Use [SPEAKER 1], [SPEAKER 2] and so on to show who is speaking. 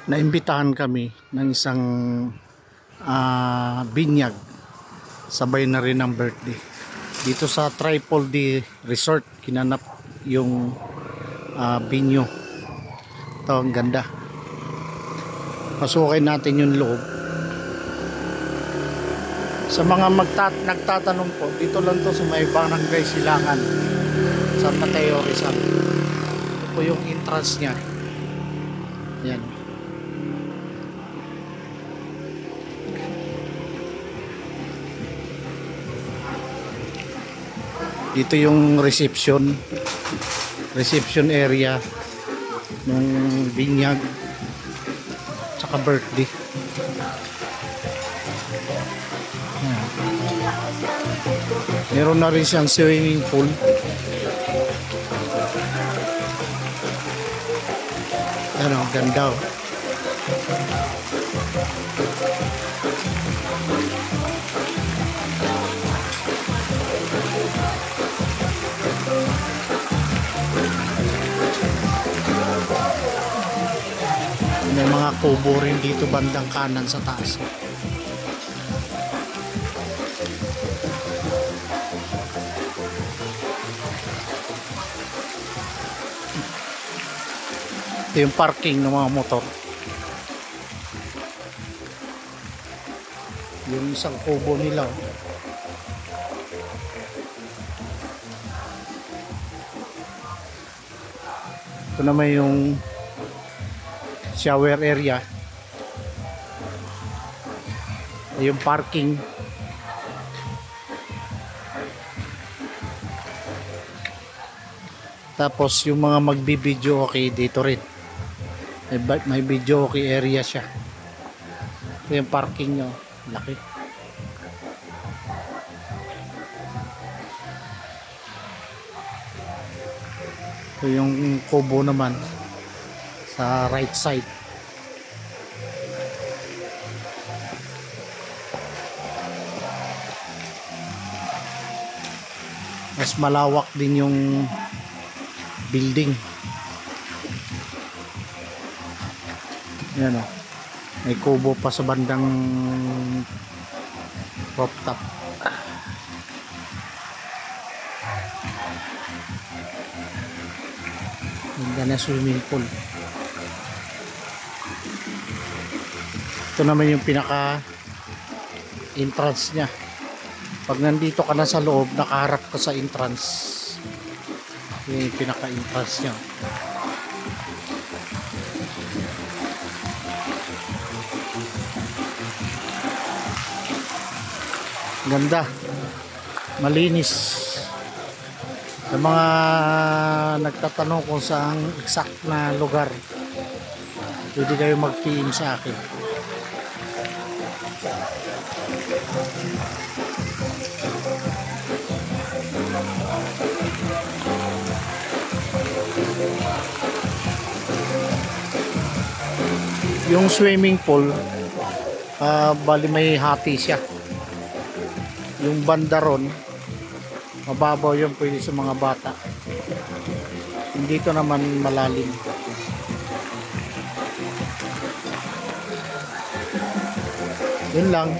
[SPEAKER 1] naimbitahan kami ng isang binyag, sabay na rin ang birthday dito sa Tripod Resort. Kinanap yung binyo. Ito, ang ganda. Pasukin natin yung loob. Sa mga nagtatanong po, dito lang to sa may Barangay Silangan, San Mateo, Rizal. Ito po yung entrance nya. Yan. Dito yung reception area ng binyag tsaka birthday. Ayan. Meron na rin siyang swimming pool. Ano, ganda. May mga kubo rin dito bandang kanan sa taas. Ito yung parking ng mga motor. Yung isang kubo nila. Ito naman yung shower area, yung parking. Tapos yung mga magbibideo okay dito rin, may video okay area siya. Ito yung parking nyo, laki. Ito yung kubo naman sa right side. Mas malawak din yung building. Yan o. May kubo pa sa bandang rooftop. Ganda na swimming pool. Ito naman yung pinaka entrance nya. Pag nandito ka na sa loob, nakaharap ka sa entrance. Yung pinaka entrance nya. Ganda, malinis. Sa mga nagtatanong kung saan exact na lugar, pwede kayo mag-PM sa akin. Yung swimming pool, bali may hati siya. Yung banda ron, mababaw yun, pwede sa mga bata. Dito naman malalim. Yun lang.